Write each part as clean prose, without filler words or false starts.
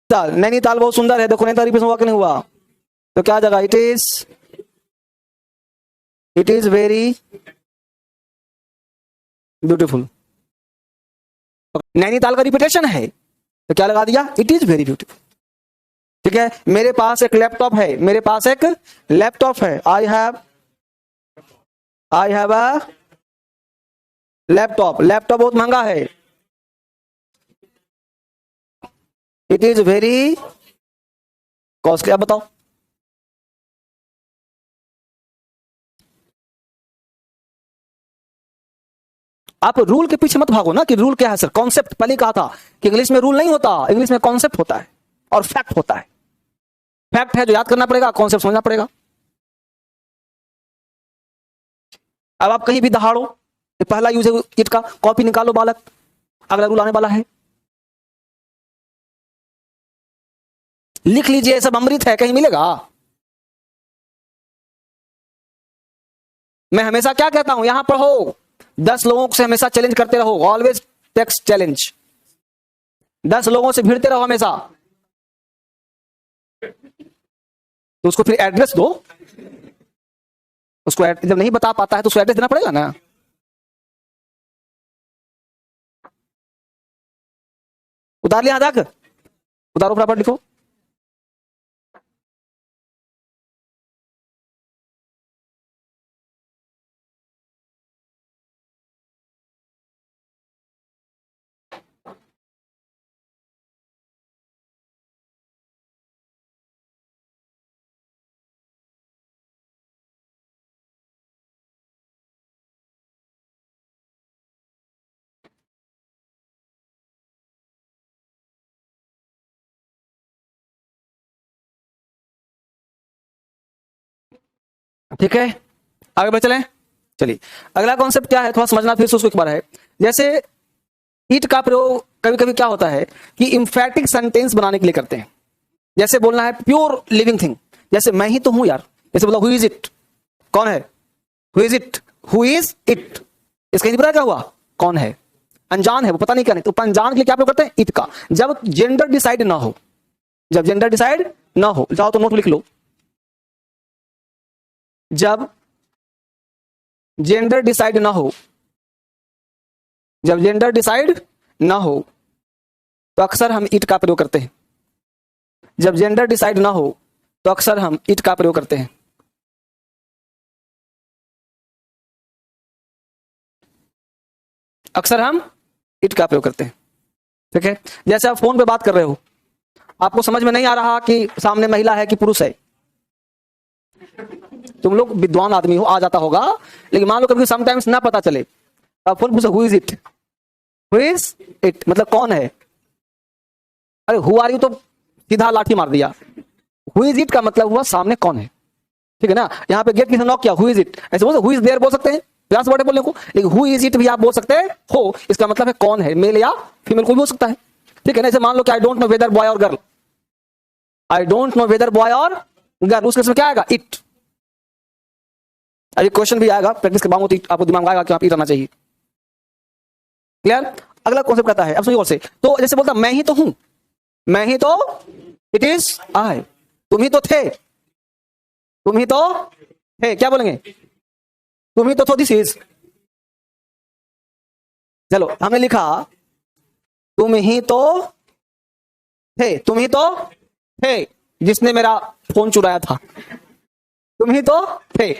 नैनीताल बहुत सुंदर है, देखो नैनीताल रिपीट हुआ कि नहीं हुआ, तो क्या जगह, it is very beautiful. Nainital का रिपीटेशन है तो क्या लगा दिया, इट इज वेरी ब्यूटीफुल। ठीक है, मेरे पास एक लैपटॉप है, मेरे पास एक लैपटॉप है, I have a laptop, laptop बहुत महंगा है, इट इज वेरी कॉस्टली। अब बताओ, आप रूल के पीछे मत भागो ना कि रूल क्या है सर, कॉन्सेप्ट। पहले कहा था कि इंग्लिश में रूल नहीं होता, इंग्लिश में कॉन्सेप्ट होता है और फैक्ट होता है। फैक्ट है जो याद करना पड़ेगा, कॉन्सेप्ट समझना पड़ेगा। अब आप कहीं भी दहाड़ो, पहला यूज है इट का, कॉपी निकालो बालक, अगला रूल आने वाला है, लिख लीजिए, सब अमृत है, कहीं मिलेगा। मैं हमेशा क्या कहता हूं, यहां पढ़ो, 10 लोगों से हमेशा चैलेंज करते रहो, ऑलवेज टेक्स्ट चैलेंज, 10 लोगों से भिड़ते रहो हमेशा, तो उसको फिर एड्रेस दो, उसको जब नहीं बता पाता है तो उसको एड्रेस देना पड़ेगा ना। उतार लिया तक, उतारो फटाफट लिखो। ठीक है, आगे बढ़ चलें। चलिए, अगला कॉन्सेप्ट क्या है, थोड़ा समझना फिर से उसको एक बार है। जैसे इट का प्रयोग कभी कभी क्या होता है कि इंफैटिक सेंटेंस बनाने के लिए करते हैं। जैसे बोलना है प्योर लिविंग थिंग, जैसे मैं ही तो हूं यार, जैसे बोला हु इज इट, कौन है, who is it, who is it, इसका हिंदी पता क्या हुआ, कौन है, अनजान है वो, पता नहीं क्या, नहीं तो अनजान के लिए क्या प्रयोग करते हैं, इट का। जब जेंडर डिसाइड ना हो, जब जेंडर डिसाइड ना हो, जाओ तो नोट लिख लो, जब जेंडर डिसाइड ना हो, जब जेंडर डिसाइड ना हो तो अक्सर हम इट का प्रयोग करते हैं। जब जेंडर डिसाइड ना हो तो अक्सर हम इट का प्रयोग करते हैं। अक्सर हम इट का प्रयोग करते हैं। ठीक है, जैसे आप फोन पे बात कर रहे हो, आपको समझ में नहीं आ रहा कि सामने महिला है कि पुरुष है, तुम लोग विद्वान आदमी हो, आ जाता होगा, लेकिन मान लो कभी समटाइम्स ना पता चले, आप फोन पूछो who is it, who is it मतलब कौन है, अरे हु आर यू तो सीधा लाठी मार दिया, हु इज इट का मतलब हुआ सामने कौन है। ठीक है ना, यहाँ पे गेट किसी नॉक किया, हु इज इट, ऐसे बोल हु इज देयर बोल सकते हैं, प्रयास वर्ड बोलने को, लेकिन हु इज इट भी आप बोल सकते हो, इसका मतलब है कौन है, मेल या फीमेल कोई भी हो सकता है। ठीक है ना, ऐसे मान लो कि I don't know whether boy और girl, I don't know whether boy और गर्ल, उसके इसमें क्या आएगा, इट। अभी क्वेश्चन भी आएगा, प्रैक्टिस के बाद आपको दिमाग में आएगा कि आप इट आना चाहिए। क्लियर, अगला कॉन्सेप्ट कहता है, अब सुनिए और से, तो जैसे बोलता मैं ही तो हूं, मैं ही तो, इट इज आई, तुम ही तो थे, तुम ही तो थे, क्या बोलेंगे, तुम ही तो दिस इज। चलो हमने लिखा तुम ही तो थे, तुम ही तो थे जिसने मेरा फोन चुराया था, तुम ही तो थे।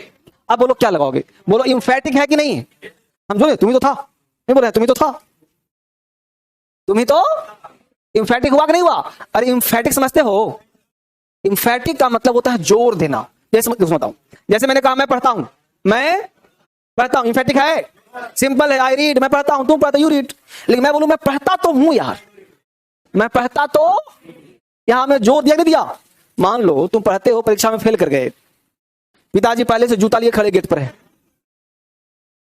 अब बोलो क्या लगाओगे, बोलो इंफैटिक है कि नहीं है, हम बोले तुम ही तो था, नहीं बोले तुम ही तो था, तुम ही तो, इंफैटिक हुआ कि नहीं हुआ, अरे इंफैटिक समझते हो, इंफैटिक का मतलब होता है जोर देना। जैसे बताऊं, जैसे मैंने कहा मैं पढ़ता हूं, मैं पढ़ता हूं, इंफैटिक है, सिंपल है, आई रीड, मैं पढ़ता हूं, तुम पढ़ते यू रीड, लेकिन मैं बोलूं मैं पढ़ता तो हूं यार, मैं पढ़ता तो, यहां में जोर दिया नहीं दिया। मान लो तुम पढ़ते हो, परीक्षा में फेल कर गए, पिताजी पहले से जूता लिए खड़े गेट पर है,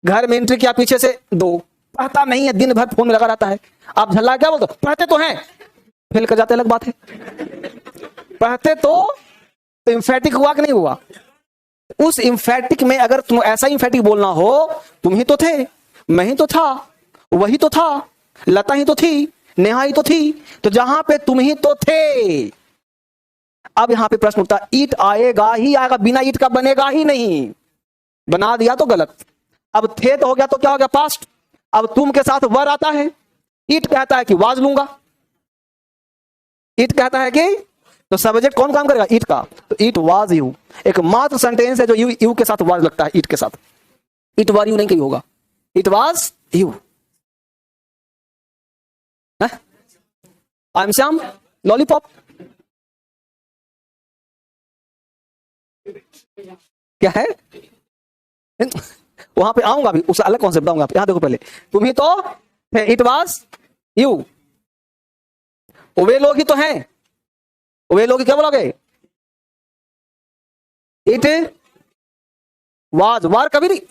घर में एंट्री किया पीछे से, दो पढ़ता नहीं है, दिन भर फोन में लगा रहता है, आप झल्ला क्या बोलते, पढ़ते तो हैं, फेल कर जाते, अलग बात है, पढ़ते तो इंफैटिक हुआ कि नहीं हुआ। उस इंफैटिक में अगर तुम ऐसा इंफैटिक बोलना हो, तुम ही तो थे, मैं ही तो था, वही तो था, लता ही तो थी, नेहा ही तो थी, तो जहां पे तुम ही तो थे। अब यहां पे प्रश्न उठता, ईट आएगा ही आएगा, बिना ईट का बनेगा ही नहीं, बना दिया तो गलत। अब थे तो हो गया, तो क्या हो गया पास्ट। अब तुम के साथ वर आता है, ईट कहता है कि वाज लूंगा, ईट कहता है कि, तो सब्जेक्ट कौन काम करेगा, ईट का, तो ईट वाज यू। एक मात्र सेंटेंस है जो यू के साथ वाज लगता है, ईट के साथ, इट वर यू नहीं कहीं होगा, it was you. I am Shyam lollipop, क्या है वहां पे आऊंगा भी, उस अलग कॉन्सेप्ट आऊंगा। यहां देखो पहले, तुम ही तो थे, इट वाज यू, वे लोग ही तो हैं, वे लोग क्या बोलोगे, इट वाज, वार कभी नहीं,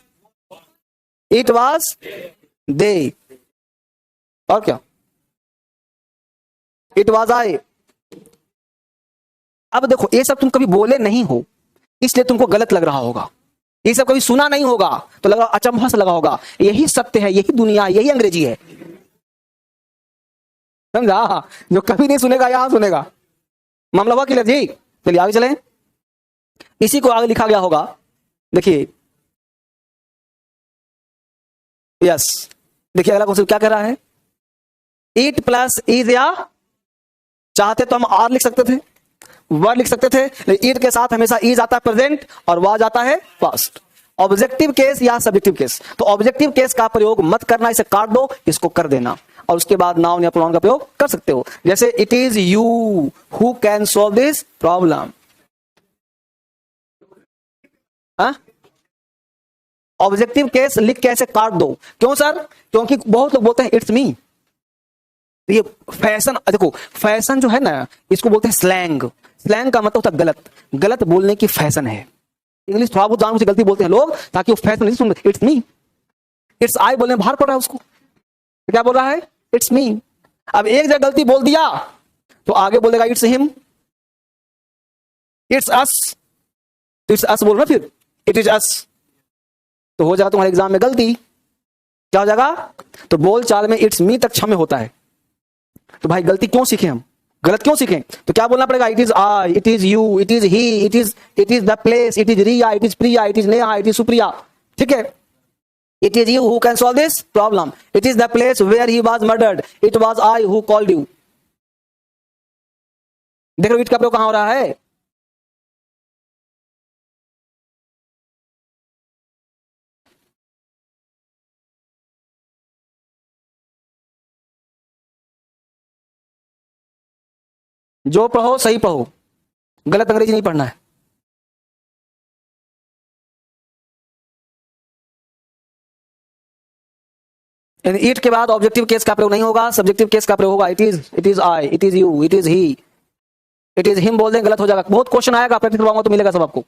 इट वाज दे, और क्या, इट वाज आई। अब देखो ये सब तुम कभी बोले नहीं हो, इसलिए तुमको गलत लग रहा होगा, ये सब कभी सुना नहीं होगा तो लगा, अचंभा से लगा होगा, यही सत्य है, यही दुनिया, यही अंग्रेजी है, समझा। जो कभी नहीं सुनेगा यहां सुनेगा। मामला हुआ क्लियर जी। चलिए आगे चलें, इसी को आगे लिखा गया होगा, देखिए, यस, देखिए अगला क्वेश्चन क्या कह रहा है, इट प्लस इज, या चाहते तो हम आर लिख सकते थे, वर लिख सकते थे, लेकिन इट के साथ हमेशा इज आता है प्रेजेंट और वाज आता है पास्ट। ऑब्जेक्टिव केस या सब्जेक्टिव केस, तो ऑब्जेक्टिव केस का प्रयोग मत करना, इसे काट दो, इसको कर देना, और उसके बाद नाउन या प्रोनाउन का प्रयोग कर सकते हो। जैसे it is you who can solve this problem. Objective case लिख के ऐसे काट दो, क्यों सर, क्योंकि बहुत लोग बोलते हैं इट्स मी। ये फैशन, देखो फैशन जो है ना, इसको बोलते हैं स्लैंग। स्लैंग का मतलब होता है गलत, गलत बोलने की फैशन है। इंग्लिश थोड़ा बहुत जानबूझ के गलती बोलते हैं लोग ताकि वो फैशन नहीं सुन, इट्स मी, इट्स आई बोलने में बाहर पड़ रहा है उसको, तो क्या बोल रहा है, इट्स मी। अब एक जगह गलती बोल दिया तो आगे बोलेगा it's him, it's us, it's us बोल रहा, फिर इट इज अस, तो हो जाएगा तुम्हारे एग्जाम में गलती, क्या हो जाएगा, तो बोल चाल में इट्स मी तक क्षम्य होता है। तो भाई गलती क्यों सीखे हम, गलत क्यों सीखें, तो क्या बोलना पड़ेगा, it is I, it is you, it is he, it is the place, it is Riya, it is Priya, it is Neha, it is Supriya, ठीक है। It is you who can solve this problem, it is the place where he was murdered, it was I who called you. देख लो it का प्रयोग कहां हो रहा है, जो पढ़ो सही पढ़ो, गलत अंग्रेजी नहीं पढ़ना है। इट के बाद ऑब्जेक्टिव केस का प्रयोग नहीं होगा, सब्जेक्टिव केस का प्रयोग होगा, it is I, it is you, it is he, it is him बोल दें गलत हो जाएगा। बहुत क्वेश्चन आएगा, प्रैक्टिस करवाऊंगा तो मिलेगा सब आपको।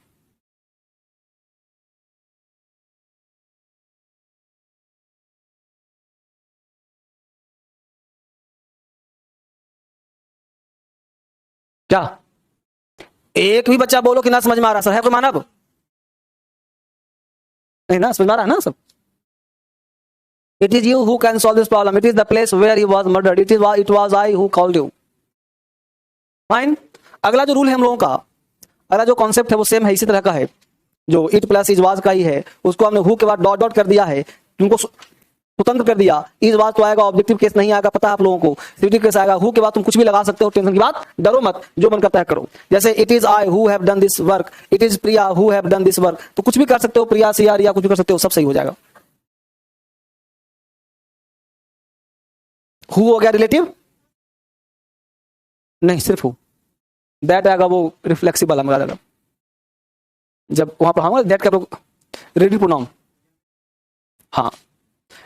क्या एक भी बच्चा बोलो कि ना समझ में आ रहा, सर है कोई मानव, नहीं ना समझ में आ रहा है ना सब। It is you who can solve this problem, it is the place where he was murdered, it was I who called you. Fine. अगला जो रूल है हम लोगों का, अगला जो कॉन्सेप्ट है वो सेम है, इसी तरह का है, जो इट प्लस इज वाज का ही है, उसको हमने हु के बाद डॉट डॉट कर दिया है, तुमको स्वतंत्र कर दिया। इज वाज तो आएगा, ऑब्जेक्टिव केस नहीं आएगा, पता है आप लोगों को, सब्जेक्टिव केस आएगा। हु के बाद तुम कुछ भी लगा सकते हो, टेंशन की बात, डरो मत, जो मन करता है करो। जैसे it is I who have done this work, it is Priya who have done this work, तो कुछ भी कर सकते हो, प्रिया सिया रिया कुछ भी कर सकते हो, सब सही हो जाएगा। हु हो गया रिलेटिव, नहीं सिर्फ हु, दैट आएगा वो रिफ्लेक्सिबल वाला जाएगा, जब वहां पढ़ाऊंगा दैट का रिलेटिव प्रोनाउन, हाँ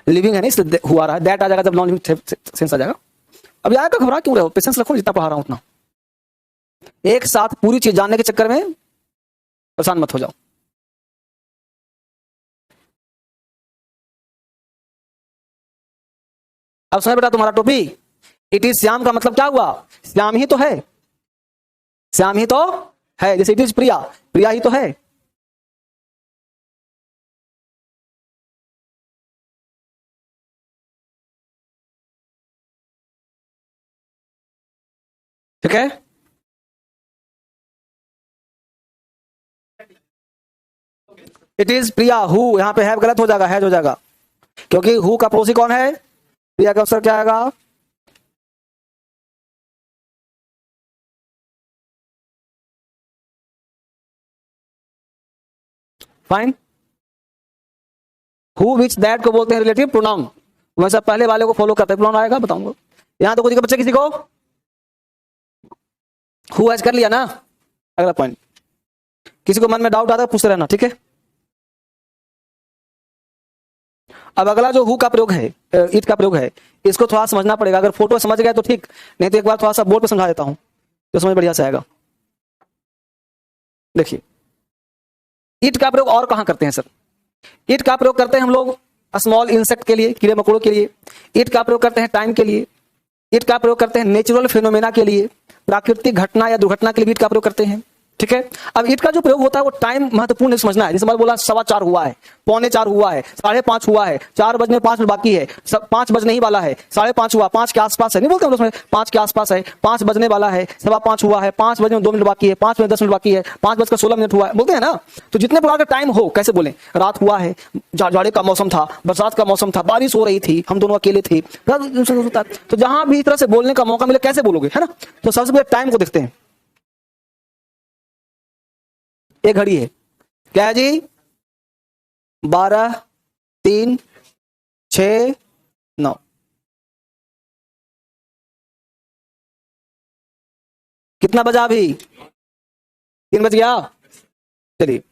लिविंग है नहीं इसलिए हुआ रहा है, दैट आ जाएगा जब नॉन लिविंग सेंस आ जाएगा। अब आएगा, घबरा क्यों रहे हो, पेशेंस रखो, जितना पढ़ा रहा हूं उतना। एक साथ पूरी चीज जानने के चक्कर में परेशान मत हो जाओ। अब सुना बेटा तुम्हारा टॉपिक, इट इज श्याम का मतलब क्या हुआ, श्याम ही तो है, श्याम ही तो है। जैसे इट इज प्रिया, प्रिया ही तो है। ठीक है, इट इज प्रिया हु, यहां पे है गलत हो जाएगा, हैज हो जाएगा, क्योंकि हु का पड़ोसी कौन है, प्रिया का अवसर क्या आएगा, फाइन। हु विच दैट को बोलते हैं रिलेटिव प्रोनाउन, वैसा पहले वाले को फॉलो करते हैं, प्रोनाउन आएगा बताऊंगा। यहां तो कुछ बच्चे किसी को हु हैज कर लिया ना। अगला पॉइंट, किसी को मन में डाउट आता है पूछते रहना, ठीक है। अब अगला जो हु का प्रयोग है, इट का प्रयोग है, इसको थोड़ा समझना पड़ेगा। अगर फोटो समझ गए तो ठीक, नहीं तो एक बार थोड़ा सा बोर्ड पे समझा देता हूं तो समझ बढ़िया से आएगा। देखिए, इट का प्रयोग और कहां करते हैं सर, इट का प्रयोग करते हैं हम लोग स्मॉल इंसेक्ट के लिए, कीड़े मकोड़ों के लिए। इट का प्रयोग करते हैं टाइम के लिए। इट का प्रयोग करते हैं नेचुरल फिनोमेना के लिए, प्राकृतिक घटना या दुर्घटना के लिए भी इट का प्रयोग करते हैं, ठीक है। अब इट का जो प्रयोग होता है वो टाइम महत्वपूर्ण समझना है। जैसे मैं बोला 4:15 हुआ है, 3:45 हुआ है, 5:30 हुआ है, 4 बजने 5 मिनट बाकी है, 5 बजने ही वाला है, 5:30 हुआ, 5 के आसपास है, नहीं बोलते हम लोग 5 के आसपास है, 5 बजने वाला है, 5:15 हुआ है, 5 बजने 2 मिनट बाकी है, 5 बजने 10 मिनट बाकी है, 5:16 हुआ है, बोलते हैं ना। तो जितने प्रकार का टाइम हो, कैसे बोले, रात हुआ है, जाड़े का मौसम था, बरसात का मौसम था, बारिश हो रही थी, हम दोनों अकेले थे, तो जहां भी इस तरह से बोलने का मौका मिले कैसे बोलोगे, है ना। तो सबसे पहले टाइम को देखते हैं। एक घड़ी है, क्या है जी, 12, 3, 6, 9। कितना बजा अभी, 3 बज गया। चलिए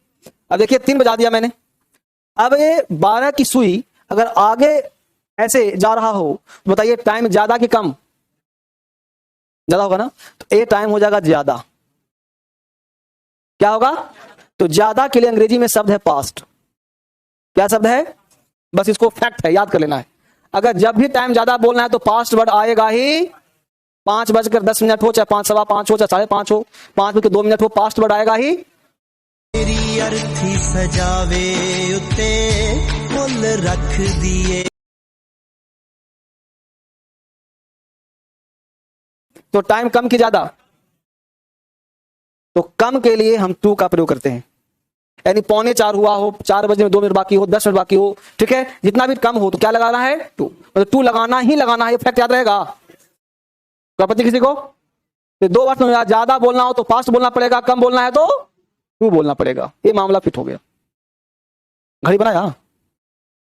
अब देखिए 3 बजा दिया मैंने। अब ये 12 की सुई अगर आगे ऐसे जा रहा हो तो बताइए टाइम ज्यादा कि कम, ज्यादा होगा ना, तो ये टाइम हो जाएगा ज्यादा। क्या होगा, तो ज्यादा के लिए अंग्रेजी में शब्द है पास्ट। क्या शब्द है, बस इसको फैक्ट है, याद कर लेना है। अगर जब भी टाइम ज्यादा बोलना है तो पास्ट वर्ड आएगा ही। 5:10 हो, चाहे 5:15 हो, चाहे 5:30 हो, 5:02 हो, पास्ट वर्ड आएगा ही। तेरी अर्थी सजावे उत्ते फुल रख दिए। तो टाइम कम की ज्यादा, तो कम के लिए हम टू का प्रयोग करते हैं। यानी 3:45 हुआ हो, 4 बजे में 2 मिनट बाकी हो, 10 मिनट बाकी हो, ठीक है, जितना भी कम हो तो क्या लगाना है, टू। मतलब टू लगाना ही लगाना है, फैक्ट याद रहेगा। आपत्ति किसी को, तो 2 बार में ज्यादा बोलना हो तो फास्ट बोलना पड़ेगा, कम बोलना है तो टू बोलना पड़ेगा। ये मामला फिट हो गया। घड़ी बनाया,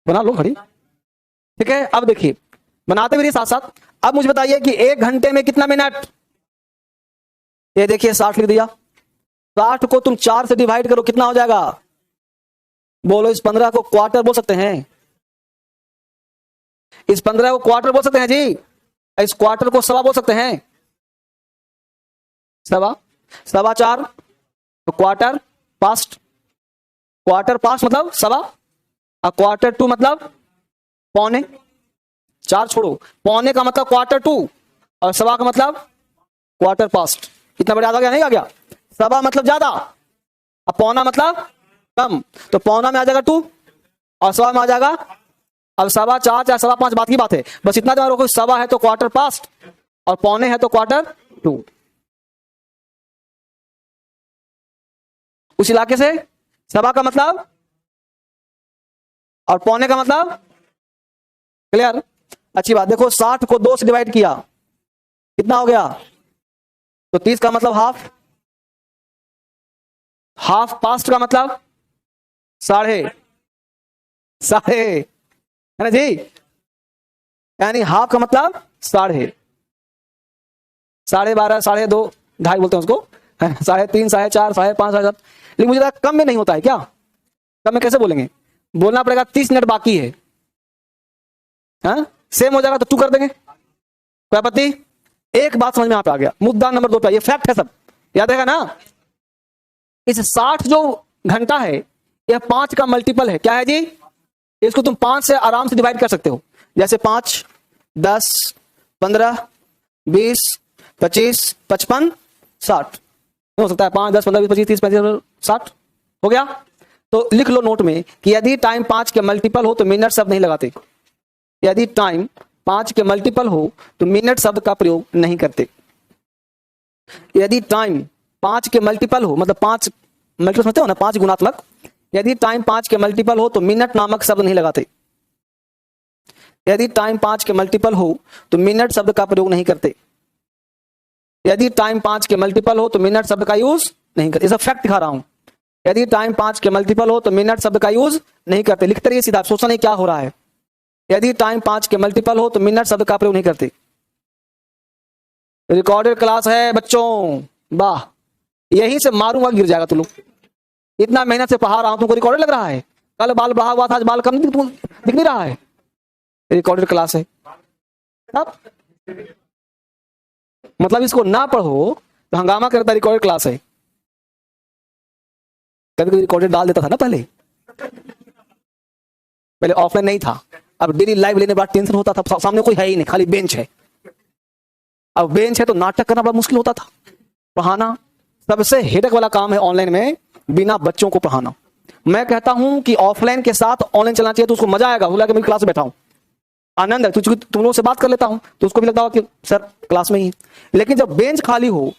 बना लो घड़ी, ठीक है। अब देखिए बनाते मेरे साथ साथ, अब मुझे बताइए कि 1 घंटे में कितना मिनट, ये देखिए 60 लिख दिया। 60 को तुम 4 से डिवाइड करो, कितना हो जाएगा, बोलो। इस 15 को क्वार्टर बोल सकते हैं, इस 15 को क्वार्टर बोल सकते हैं जी, इस क्वार्टर को सवा बोल सकते हैं, सवा, 4.25 तो क्वार्टर पास्ट, क्वार्टर पास्ट मतलब सवा, और क्वार्टर टू मतलब पौने। 4 छोड़ो, पौने का मतलब क्वार्टर टू, और सवा का मतलब क्वार्टर पास्ट। इतना बड़ा आ गया, नहीं आ गया। सवा मतलब ज्यादा, अब पौना मतलब कम, तो पौना में आ जाएगा 2 और सवा में आ जाएगा, अब 4.25 या 5.25 बात की बात है, बस इतना ध्यान रखो, सवा है तो क्वार्टर पास्ट और पौने है तो क्वार्टर टू। उस इलाके से सवा का मतलब और पौने का मतलब, क्लियर, अच्छी बात। देखो 60 को 2 से डिवाइड किया, कितना हो गया, तो 30 का मतलब हाफ, हाफ पास्ट का मतलब साढ़े, है ना जी, यानी हाफ का मतलब साढ़े, 12.5, 2.5, 2.5 बोलते हैं उसको, 3.5, 4.5, 5.5, 7। लेकिन मुझे लगा कम में नहीं होता है क्या, कम में कैसे बोलेंगे, बोलना पड़ेगा 30 मिनट बाकी है, हाँ सेम हो जाएगा तो 2 कर देंगे, कोई आपत्ति। एक बात समझ में आ गया, मुद्दा नंबर 2 पे, ये फैक्ट है, सब याद रहेगा ना। इस 60 जो घंटा है यह 5 का मल्टीपल है, क्या है जी, इसको तुम 5 से आराम से डिवाइड कर सकते हो, जैसे 5, 10, 15, 20, 25, 55, 60 हो सकता है, 5, 10, 15, 20, 25, 30, 35, 60 हो गया। तो लिख लो नोट में कि यदि टाइम 5 के मल्टीपल हो तो मिनट शब्द नहीं लगाते, यदि टाइम 5 के मल्टीपल हो तो मिनट शब्द का प्रयोग नहीं करते। यदि टाइम 5 के मल्टीपल हो, मतलब 5 मल्टीपल समझते हो ना, 5 गुणात्मक, यदि टाइम 5 के मल्टीपल हो तो मिनट नामक शब्द नहीं लगाते। यदि टाइम 5 के मल्टीपल हो तो मिनट शब्द का प्रयोग नहीं करते। यदि टाइम 5 के मल्टीपल हो तो मिनट शब्द का यूज नहीं करते। इस फैक्ट दिखा रहा हूं। यदि टाइम 5 के मल्टीपल हो तो मिनट शब्द का यूज नहीं करते। लिखते रहिए सीधा, सोचना नहीं क्या हो रहा है। यदि टाइम 5 के मल्टीपल हो तो मिनट शब्द का प्रयोग नहीं करते। रिकॉर्डेड क्लास है बच्चों, वाह, यही से मारूंगा गिर जाएगा तू लोग। इतना मेहनत से पढ़ा रहा हूं, तुमको रिकॉर्डेड लग रहा है? कल बाल बढ़ा हुआ था, आज बाल कम दिख नहीं रहा है? रिकॉर्डेड क्लास है। अब मतलब इसको ना पढ़ो तो हंगामा करता, रिकॉर्डेड क्लास है। कभी कभी रिकॉर्डेड डाल देता था ना पहले ऑफलाइन नहीं था। अब डेली लाइव लेने बाद टेंशन होता था, सामने कोई है ही नहीं, खाली बेंच है। अब बेंच है तो नाटक करना बड़ा मुश्किल होता था। पढ़ाना सबसे हेडेक वाला काम है ऑनलाइन में, बिना बच्चों को पढ़ाना। मैं कहता हूं कि ऑफलाइन के साथ ऑनलाइन चलना चाहिए तो उसको मजा आएगा। बोला कि मैं क्लास में बैठा हूं, आनंद है, तुम लोगों से बात कर लेता हूं तो उसको भी लगता होगा कि सर क्लास में ही। लेकिन जब बेंच खाली हो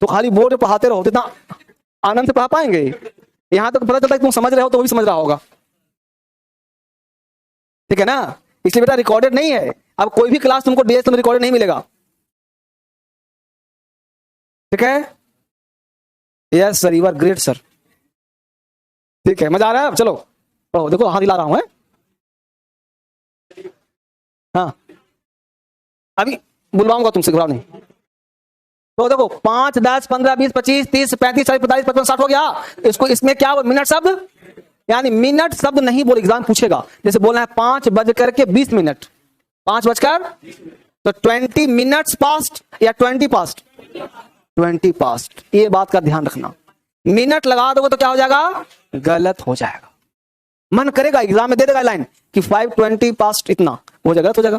तो खाली बोर्ड पे पढ़ाते रहो तो इतना आनंद से पढ़ा पाएंगे? यहां तक पता चलता है कि तुम समझ रहे हो तो वो भी समझ रहा होगा, ठीक है ना? इसलिए बेटा रिकॉर्डेड नहीं है। अब कोई भी क्लास तुमको डीएस में रिकॉर्डेड नहीं मिलेगा, ठीक है? Yes sir, you are great sir. ठीक है, मजा आ रहा है? चलो पढ़ो, देखो हाथ हिला रहा हूं। हाँ, अभी बुलवाऊंगा तुमसे, घबराओ नहीं। तो देखो 5, 10, 15, 20, 25, 30, 35, 40, 45, 55, 60 हो गया। इसको इसमें क्या मिनट शब्द, यानी मिनट शब्द नहीं बोल, एग्जाम पूछेगा। जैसे बोलना है 5:20, 5:20, तो 20 मिनट्स पास्ट या 20 पास्ट? 20 पास्ट। ये बात का ध्यान रखना। मिनट लगा दोगे तो क्या हो जाएगा? गलत हो जाएगा। मन करेगा एग्जाम में दे देगा लाइन कि 5:20 पास्ट, इतना हो जाएगा, गलत हो जाएगा।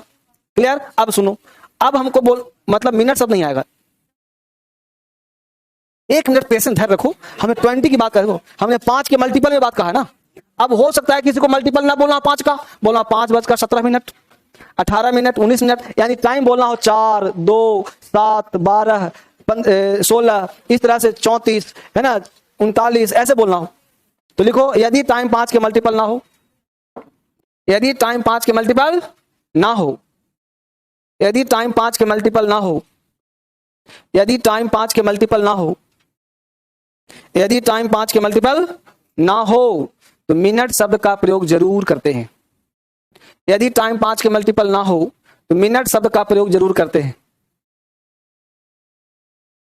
क्लियर? अब सुनो, अब हमको बोल मतलब मिनट शब्द नहीं आएगा। 1 मिनट पेशेंस धैर्य रखो। हमें 20 की बात करो, हमने 5 के मल्टीपल में बात कहा है ना। अब हो सकता है किसी को मल्टीपल ना बोलना 5 का, बोलना 5:17, 18 मिनट, 19 मिनट, यानी टाइम बोलना हो 4, 2, 7, 12, 16, इस तरह से 34, है ना, 39, ऐसे बोलना हो तो लिखो यदि टाइम 5 के मल्टीपल ना हो, यदि टाइम 5 के मल्टीपल ना हो, यदि टाइम 5 के मल्टीपल ना हो, यदि टाइम 5 के मल्टीपल ना हो, यदि टाइम 5 के मल्टीपल ना हो तो मिनट शब्द का प्रयोग जरूर करते हैं। यदि टाइम 5 के मल्टीपल ना हो तो मिनट शब्द का प्रयोग जरूर करते हैं।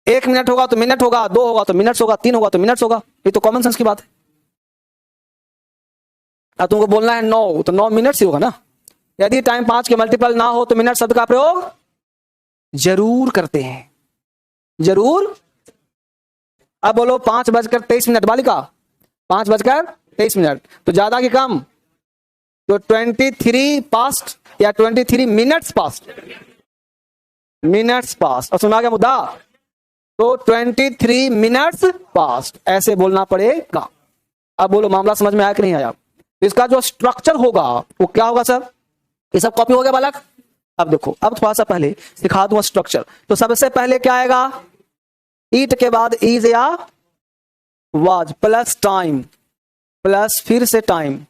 1 मिनट होगा तो मिनट होगा, 2 होगा तो मिनट्स होगा, 3 होगा तो मिनट्स होगा। ये तो कॉमन सेंस की बात है। अब तुमको बोलना है 9 तो 9 मिनट्स ही होगा ना। यदि टाइम 5 के मल्टीपल ना हो तो मिनट शब्द का प्रयोग जरूर करते हैं, जरूर। अब बोलो 5:23, बालिका 5:23, तो ज्यादा कि कम? तो 23 पास्ट या 23 मिनट्स पास्ट, मिनट्स पास्ट। और सुना गया मुद्दा? तो 23 मिनट्स पास्ट ऐसे बोलना पड़ेगा। अब बोलो मामला समझ में आया कि नहीं आया? इसका जो स्ट्रक्चर होगा वो क्या होगा सर? ये सब कॉपी हो गया बालक? अब देखो, अब थोड़ा सा पहले सिखा दूंगा स्ट्रक्चर। तो सबसे पहले क्या आएगा? ईट के बाद इज या वाज प्लस टाइम प्लस फिर से टाइम।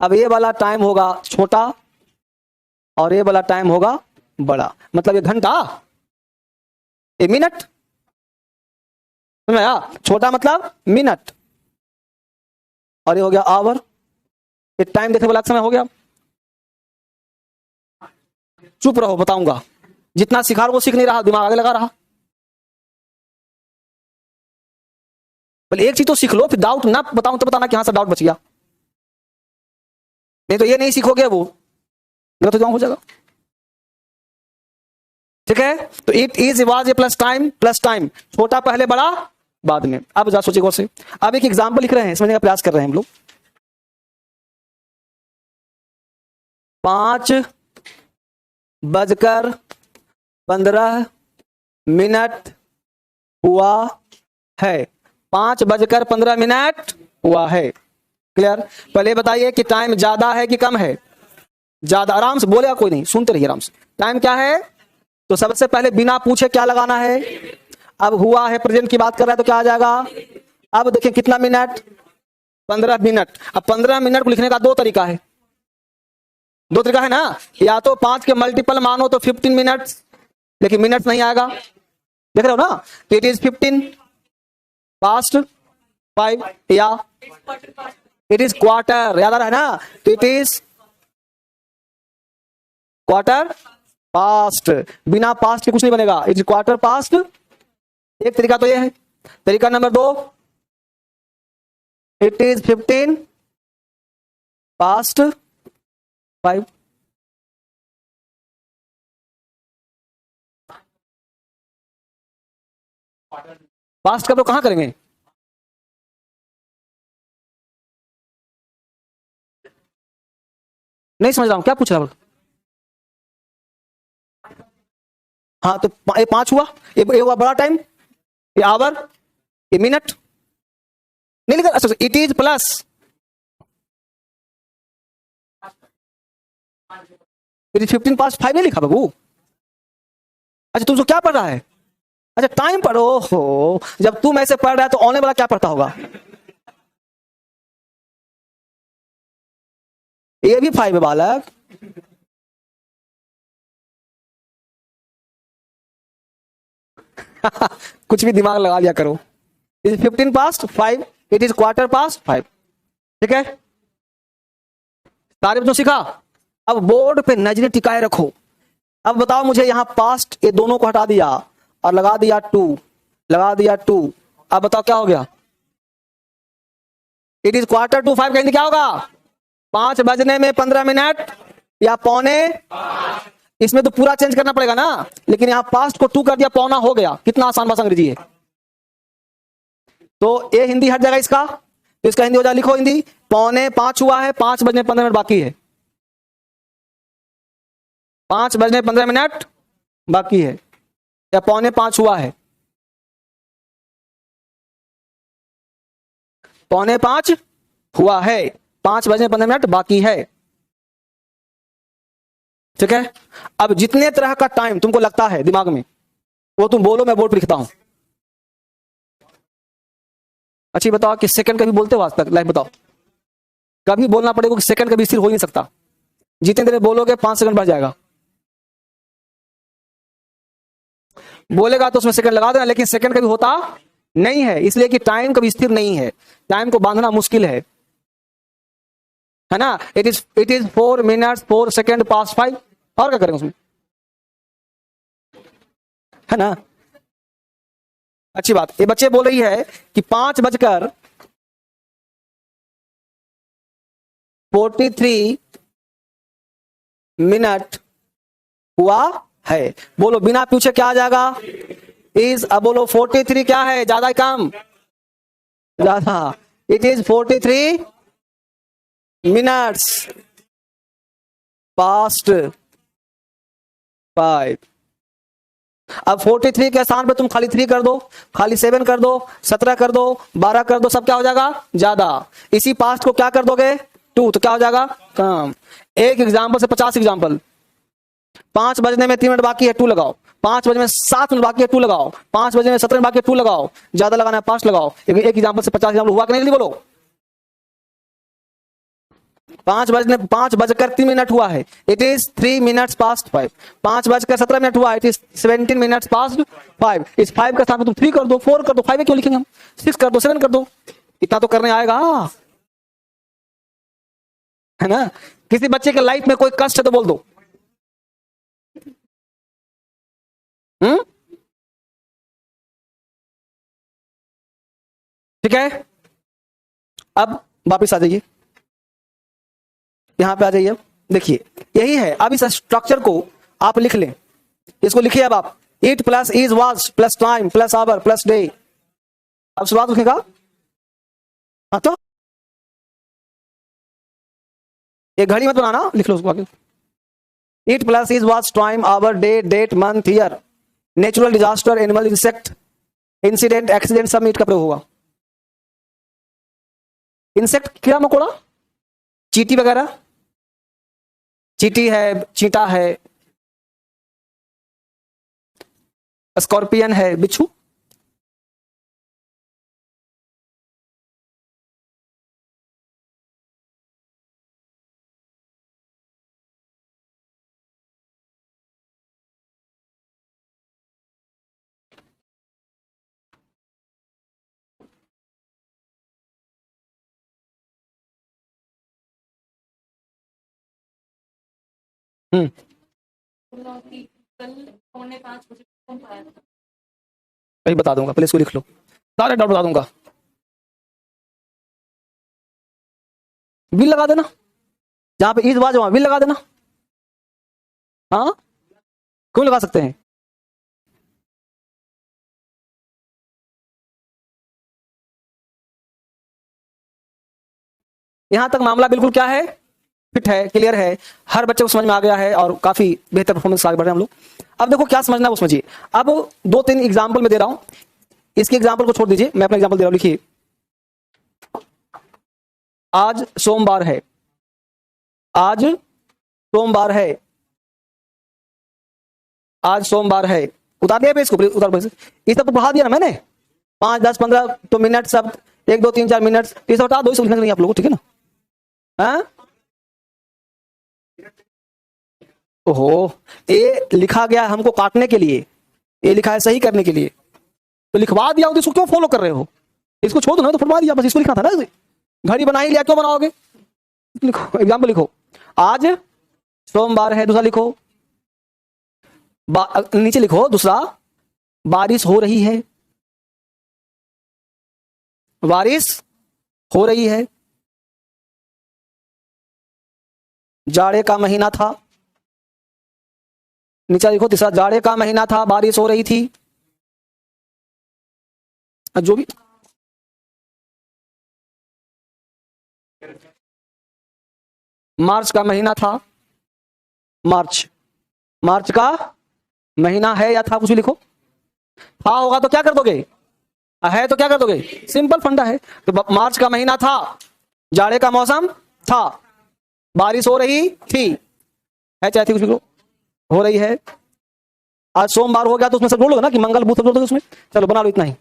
अब ये वाला टाइम होगा छोटा और ये वाला टाइम होगा बड़ा। मतलब ये घंटा, ये मिनट, समझ आया? छोटा मतलब मिनट और ये हो गया आवर। ये टाइम देखने वाला समय हो गया। चुप रहो, बताऊंगा। जितना सिखा रहा वो सीख नहीं रहा, दिमाग आगे लगा रहा। एक चीज तो सीख लो, फिर डाउट ना बताऊं तो बताना कि हाँ सर डाउट बच गया। नहीं तो ये नहीं सीखोगे वो गलत हो जाएगा। ठीक है? तो it is was a plus time, छोटा पहले बड़ा बाद में। अब जा सोचिए गौर से। अब एक एग्जाम्पल लिख रहे हैं, समझने का प्रयास कर रहे हैं हम लोग। 5:15 हुआ है। 5:15 हुआ है। क्लियर? पहले बताइए कि टाइम ज्यादा है कि कम है? ज्यादा। आराम से बोलेगा कोई नहीं, सुनते रहिए आराम से। टाइम क्या है? तो सबसे पहले बिना पूछे क्या लगाना है? अब हुआ है प्रेजेंट की बात कर रहा है तो क्या आ जाएगा? अब देखिए कितना मिनट, 15 मिनट। अब 15 मिनट को लिखने का दो तरीका है, दो तरीका है ना, या तो 5 के मल्टीपल मानो तो 15 मिनट, लेकिन मिनट नहीं आएगा, देख रहे हो ना। तो इट इज 15 पास्ट 5, या इट इज क्वार्टर, याद आ रहा है ना, तो इट इज क्वार्टर पास्ट, बिना पास्ट के कुछ नहीं बनेगा, इट इज क्वार्टर पास्ट। एक तरीका तो ये है। तरीका number 2, it is 15 past 5। Past का तो कहां करेंगे? नहीं समझ रहा हूं, क्या पूछ रहा हूं? हाँ तो ये 5 हुआ, ये हुआ बड़ा टाइम, ये आवर, ये मिनट नहीं लिखा। अच्छा, it is plus, it is 15 past 5 नहीं लिखा बाबू। अच्छा तुमको क्या पढ़ रहा है? अच्छा टाइम पढ़ो हो, जब तुम ऐसे पढ़ रहा है तो आने वाला क्या पढ़ता होगा? ये भी 5 है बालक। कुछ भी दिमाग लगा लिया करो। It is 15 past 5, it is quarter past 5, ठीक है। सारे बच्चों सीखा? अब बोर्ड पे नजरें टिकाए रखो। अब बताओ मुझे, यहां पास्ट ये दोनों को हटा दिया और लगा दिया 2, लगा दिया 2। अब बताओ क्या हो गया? इट इज क्वार्टर टू 5 कहेंगे क्या होगा? 5 बजने में 15 मिनट या पौने, इसमें तो पूरा चेंज करना पड़ेगा ना, लेकिन यहां पास्ट को 2 कर दिया, पौना हो गया। कितना आसान भाषा अंग्रेजी है। तो ये हिंदी हट जाएगा इसका, तो इसका हिंदी हो जाए, लिखो हिंदी, पौने 5 हुआ है, 5 बजने 15 मिनट बाकी है, 5 बजने 15 मिनट बाकी है, या पौने 5 हुआ है, पौने 5 हुआ है, 5 बजने 15 मिनट बाकी है, ठीक है। अब जितने तरह का टाइम तुमको लगता है दिमाग में, वो तुम बोलो, मैं बोर्ड पर लिखता हूं। अच्छी बताओ कि सेकंड कभी बोलते हो आज तक लाइफ? बताओ कभी बोलना पड़ेगा कि सेकंड कभी स्थिर हो ही नहीं सकता। जितने देर बोलोगे 5 सेकंड बढ़ जाएगा, बोलेगा तो उसमें सेकंड लगा देना, लेकिन सेकंड कभी होता नहीं है, इसलिए कि टाइम कभी स्थिर नहीं है, टाइम को बांधना मुश्किल है ना। It is 4 minutes 4 second past 5, और क्या करेंगे उसमें, है ना। अच्छी बात, ये बच्चे बोल रही है कि 5 बजकर 43 मिनट हुआ है। बोलो बिना पूछे क्या आ जाएगा? इज। अब बोलो 43 क्या है, ज्यादा कम? ज्यादा। It is 43 minutes past 5। अब 43 के स्थान पे तुम खाली 3 कर दो, खाली 7 कर दो, 17 कर दो, 12 कर दो, सब क्या हो जाएगा? ज्यादा। इसी पास्ट को क्या कर दोगे? 2, तो क्या हो जाएगा? कम। एक एग्जाम्पल से 50 एग्जाम्पल। 5 बजने में 3 मिनट बाकी है, 2 लगाओ। 5 बजने में 7 मिनट बाकी है, 2 लगाओ। 5 बजने में 17 मिनट बाकी है, 2 लगाओ। ज्यादा लगाना है 5 लगाओ। एक एग्जाम्पल से 50 एग्जाम्पल हुआ कि नहीं? बोलो 5 बजकर 3 मिनट हुआ है, इट इज 3 मिनट्स पास्ट 5। 5 बजकर 17 मिनट हुआ, इट इज 17 मिनट्स पास्ट 5। इस 5 का स्थान तुम 3 कर दो, 4 कर दो, 5 में क्यों लिखेंगे हम? 6 कर दो, 7 कर दो, इतना तो करने आएगा, है ना। किसी बच्चे के लाइफ में कोई कष्ट है तो बोल दो। ठीक है। अब वापिस आ जाइए, यहां पे आ जाइए। देखिए यही है, अब इस स्ट्रक्चर को आप लिख लें, इसको लिखिए। अब आप it plus is was plus time plus our plus day. अब शुरुआत लिखेगा, हाँ तो ये घड़ी मत बनाना, लिख लो उसको आगे। It plus is was time hour day date month year natural disaster animal insect incident accident सब ईट का प्रयोग होगा। इंसेक्ट कीड़ा मकोड़ा, चींटी वगैरह, चींटी है, चींटा है, स्कॉर्पियन है, बिच्छू, वही बता दूंगा, पहले इसको लिख लो, सारे डाउट बता दूंगा। बिल लगा देना, जहां पे ईद बाज वहां बिल लगा देना। हाँ, क्यों लगा सकते हैं? यहां तक मामला बिल्कुल क्या है, फिट है, क्लियर है, हर बच्चे को समझ में आ गया है और काफी बेहतर परफॉर्मेंस आगे बढ़ रहे हैं हम लोग। अब देखो क्या समझना है वो समझिए। अब 2-3 एग्जाम्पल मैं दे रहा हूं, इसके एग्जाम्पल को छोड़ दीजिए, मैं अपना एग्जाम्पल दे रहा हूं। लिखिए, आज सोमवार है, आज सोमवार है, आज सोमवार है। उतार दिया पेज को, उतार, इस सब पढ़ा दिया ना मैंने, 5, 10, 15 तो मिनट सब, 1, 2, 3, 4 मिनट, ये सब हटा दो, इसको लिखना नहीं आप लोगों को, ठीक है ना? हाँ, ओहो, ये लिखा गया हमको काटने के लिए, ये लिखा है सही करने के लिए, तो लिखवा दिया हो तो इसको क्यों फॉलो कर रहे हो? इसको छोड़ दो ना, तो फटवा दिया, बस इसको लिखना था ना। घड़ी बना ही लिया, क्यों बनाओगे? लिखो, एग्जाम्पल लिखो, आज सोमवार है। दूसरा लिखो, नीचे लिखो दूसरा, बारिश हो रही है, बारिश हो रही है, जाड़े का महीना था। नीचे लिखो तीसरा, जाड़े का महीना था, बारिश हो रही थी। जो भी मार्च का महीना था, मार्च, मार्च का महीना है या था, कुछ भी लिखो। था होगा तो क्या कर दोगे, है तो क्या कर दोगे, सिंपल फंडा है। तो मार्च का महीना था, जाड़े का मौसम था, बारिश हो रही थी, है चाहे थी, कुछ लिखो, हो रही है। आज सोमवार हो गया तो उसमें सब बोलोगे ना कि मंगल बुध सब बोलोगे उसमें। चलो बना लो, इतना ही।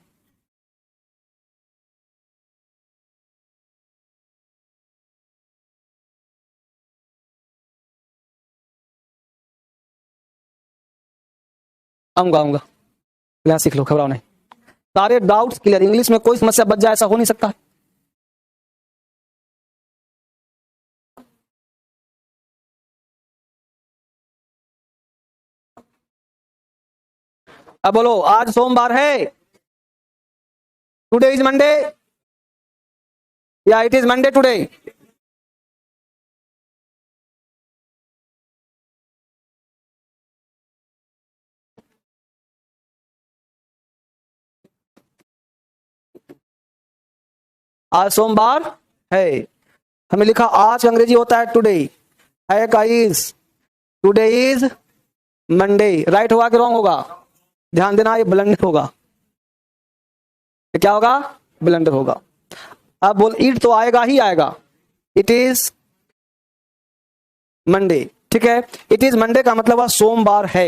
आऊंगा आऊंगा, यहाँ सीख लो, घबराओ नहीं, सारे डाउट्स क्लियर। इंग्लिश में कोई समस्या बच जाए ऐसा हो नहीं सकता है। अब बोलो, आज सोमवार है, टुडे इज मंडे, या इट इज मंडे टुडे? आज सोमवार है, हमें लिखा आज का अंग्रेजी होता है टुडे, है का is, today is Monday. Right होगा कि रॉन्ग होगा? ध्यान देना, ये ब्लंडर होगा। ये क्या होगा? ब्लंडर होगा। अब बोल, ईट तो आएगा ही आएगा, इट इज मंडे, ठीक है। इट इज मंडे का मतलब सोमवार है,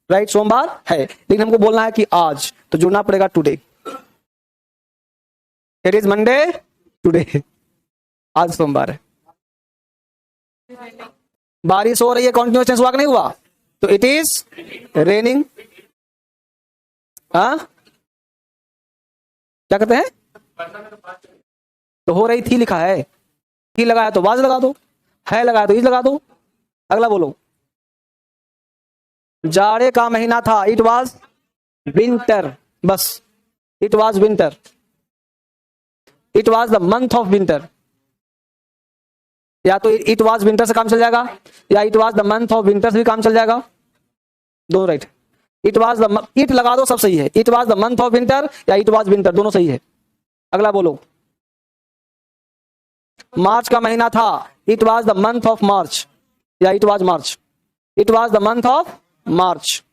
राइट, सोमवार है, लेकिन हमको बोलना है कि आज, तो जुड़ना पड़ेगा today. It is Monday today, आज सोमवार है। बारिश हो रही है, कॉन्टिन्यूअस टेंस हुआ कि नहीं हुआ? तो इट इज रेनिंग। हाँ, क्या कहते हैं? तो हो रही थी लिखा है, थी लगाया तो वाज लगा दो, है लगाया तो इज लगा दो। अगला बोलो, जाड़े का महीना था, इट वाज विंटर, बस, it was winter, it was the month of winter. या तो इट वाज विंटर से काम चल जाएगा, या it was the month of winter से भी काम चल जाएगा, दो right. It was the, it लगा दो, सब सही है। It was the month of winter या इट वाज विंटर, दोनों सही है। अगला बोलो, मार्च का महीना था, it was the month of March या it was March, it was the month of March,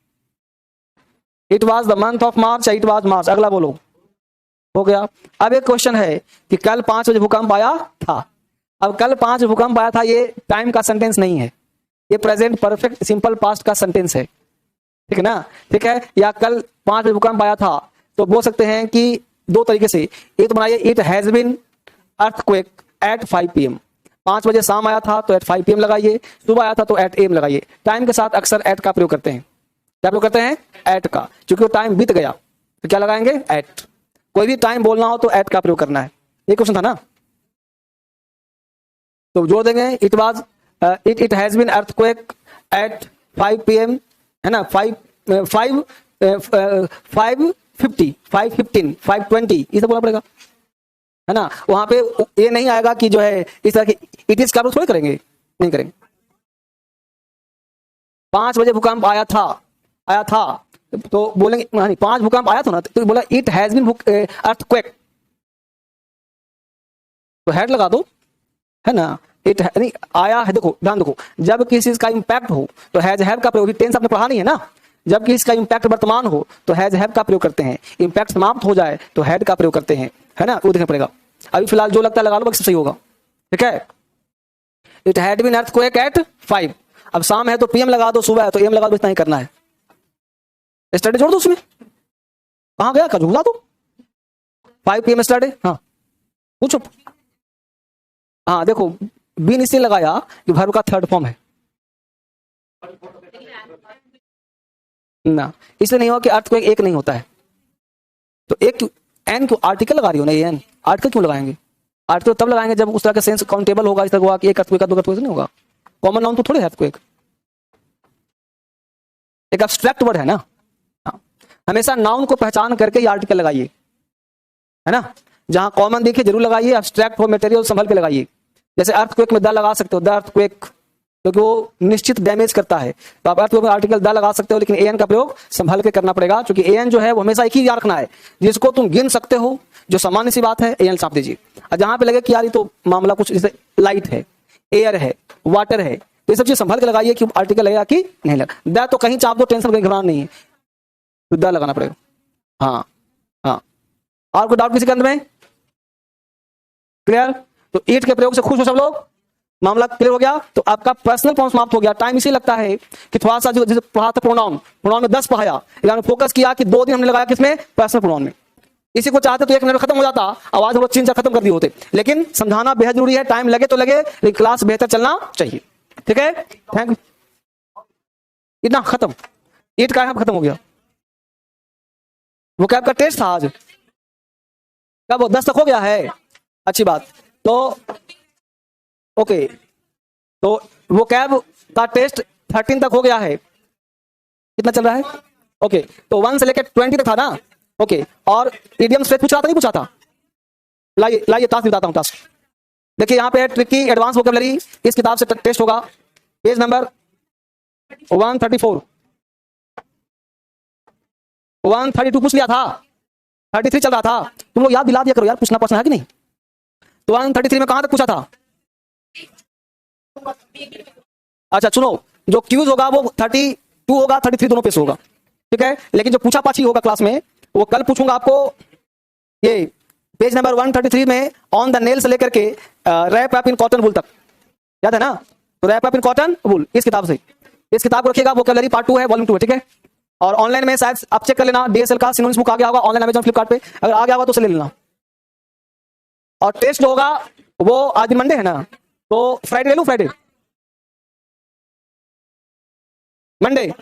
it was the month of March या इट वाज मार्च। अगला बोलो, हो गया। अब एक क्वेश्चन है कि कल 5 बजे भूकंप आया था। अब कल 5 भूकंप आया था, ये टाइम का सेंटेंस नहीं है, ये प्रेजेंट परफेक्ट सिंपल पास्ट का सेंटेंस है, ठीक है ना, ठीक है। या कल 5 बजे भूकंप आया था, तो बोल सकते हैं कि दो तरीके से, एक तो बनाइए, it has been earthquake at 5 PM। 5 बजे शाम आया था तो एट 5 PM लगाइए, सुबह आया था तो एट AM लगाइए। टाइम के साथ अक्सर एट का प्रयोग करते हैं, क्या प्रयोग करते हैं? एट का, क्योंकि वो टाइम बीत गया तो क्या लगाएंगे? एट। कोई भी टाइम बोलना हो तो एट का प्रयोग करना है, ये क्वेश्चन था ना, तो जोड़ देंगे। It was, it has been earthquake at 5 PM, है ना, 5:50, 5:15, 5:20, ये सब बोलना पड़ेगा, है ना। वहां पे ये नहीं आएगा कि जो है इस तरह की इट इज का थोड़ी करेंगे, नहीं करेंगे। 5 बजे भूकंप आया था तो बोलेंगे नहीं, 5 भूकंप आया था ना, तो बोला इट हैज बीन अर्थक्वेक, तो हेड लगा दो, है ना। इट नहीं आया है, देखो ध्यान देखो, जब किसी चीज का इंपैक्ट हो तो हैज हैव का प्रयोग, टेंस आपने पढ़ा नहीं है ना। जब किसी का इंपैक्ट वर्तमान हो तो हैज हैव का प्रयोग करते हैं, इंपैक्ट समाप्त हो जाए तो हैड का प्रयोग करते हैं, है ना, वो देखना पड़ेगा। अभी फिलहाल जो लगता है लगा लो, बाकी सब सही होगा, ठीक है। It had been earthquake at 5, अब शाम है तो PM लगा दो, सुबह है तो AM लगा दो, इतना ही करना है। स्टडी जोड़ दो उसमें, कहां गया का जुड़ा दो, 5 PM स्टडी, हाँ पूछो। हाँ देखो, बीन इसलिए लगाया कि वर्ब का थर्ड फॉर्म है ना, इसलिए नहीं हुआ कि अर्थ को एक नहीं होता है, तो एक एन क्यों आर्टिकल लगा रही हो ना, एन आर्टिकल क्यों लगाएंगे, आर्टिकल तब लगाएंगे जब उस तरह का सेंस काउंटेबल होगा, इस तरह हुआ कि एक अर्थक्वेक का दो अर्थक्वेक नहीं होगा। कॉमन नाउन तो थोड़े है अर्थक्वेक, एक एब्स्ट्रैक्ट वर्ड है ना। हाँ। हमेशा नाउन को पहचान करके ये आर्टिकल लगाइए, है ना। जहां कॉमन दिखे जरूर लगाइए, एब्स्ट्रैक्ट हो मटेरियल संभल के लगाइए। जैसे अर्थक्वेक में द लगा सकते हो, द अर्थक्वेक, क्योंकि वो निश्चित डैमेज करता है, तो आप अर्थक्वेक में आर्टिकल द लगा सकते हो, लेकिन एन का प्रयोग संभल के करना पड़ेगा, क्योंकि एन जो है वो हमेशा एक ही याद रखना है, जिसको तुम गिन सकते हो, जो सामान्य सी बात है एन छाप दीजिए। और जहां पे लगे कि यार ये तो मामला कुछ जैसे लाइट है, एयर है, वाटर है, तो ये सब चीज संभल के लगाइए कि आर्टिकल लगेगा कि नहीं लगा। द तो कहीं चाप दो, टेंशन कहीं घबराना नहीं है, तो द लगाना पड़ेगा। हाँ हाँ, और कोई डाउट किसी के अंदर में? क्लियर? तो ईट के प्रयोग से खुश हो सब लोग, मामला क्लियर हो गया। तो आपका पर्सनल फॉर्म समाप्त हो गया। टाइम इसी लगता है कि थोड़ा सा जो जैसे पढ़ा था प्रोनाउन, प्रोनाउन में 10 पढ़ाया, यानी फोकस किया कि 2 दिन हमने लगाया किसमें, पर्सनल प्रोनाउन में। इसी को चाहते तो 1 मिनट में खत्म हो जाता, आवाज वो 3 खत्म कर दिए होते, लेकिन समझाना बेहद जरूरी है, टाइम लगे तो लगे, लेकिन क्लास बेहतर चलना चाहिए, ठीक है। Thank you. इतना खत्म, ईट का खत्म हो गया। वो क्या आपका टेस्ट था आज, कब 10 तक हो गया है, अच्छी बात। तो ओके, तो वो कैब का टेस्ट 13 तक हो गया है, कितना चल रहा है? ओके, तो 1 से लेकर 20 तक था ना। ओके, और इडियम्स पे पूछा था नहीं पूछा था? लाइए लाइए टास्क बताता हूं। टास्क देखिए, यहाँ पे ट्रिकी एडवांस वोकैबुलरी इस किताब से टेस्ट होगा, पेज नंबर 134, 132 पूछ लिया था, 33 चल रहा था, तुम लोग याद दिला दिया करो यार, पूछना पड़ना है कि नहीं। तो 133 में कहां तक पूछा था? अच्छा सुनो, जो क्यूज होगा वो 32 होगा, 33 दोनों पे से होगा, ठीक है। लेकिन जो पूछा पाछी होगा क्लास में वो कल पूछूंगा आपको। ये पेज नंबर 133 में ऑन द नेल से लेकर के wrap up in cotton wool तक, याद है ना। तो wrap up in cotton wool इस किताब से, इस किताब को रखिएगा, वोकैबुलरी पार्ट 2 है, वॉल्यूम 2 है, ठीक है। और ऑनलाइन में शायद आप चेक कर लेना, DSL का सिनोनिम्स बुक आ गया होगा ऑनलाइन अमेजन फ्लिपकार्ट पे, अगर आ गया होगा तो उसे ले लेना। और टेस्ट जो होगा वो आज दिन मंडे है ना, तो फ्राइडे ले लूं, फ्राइडे मंडे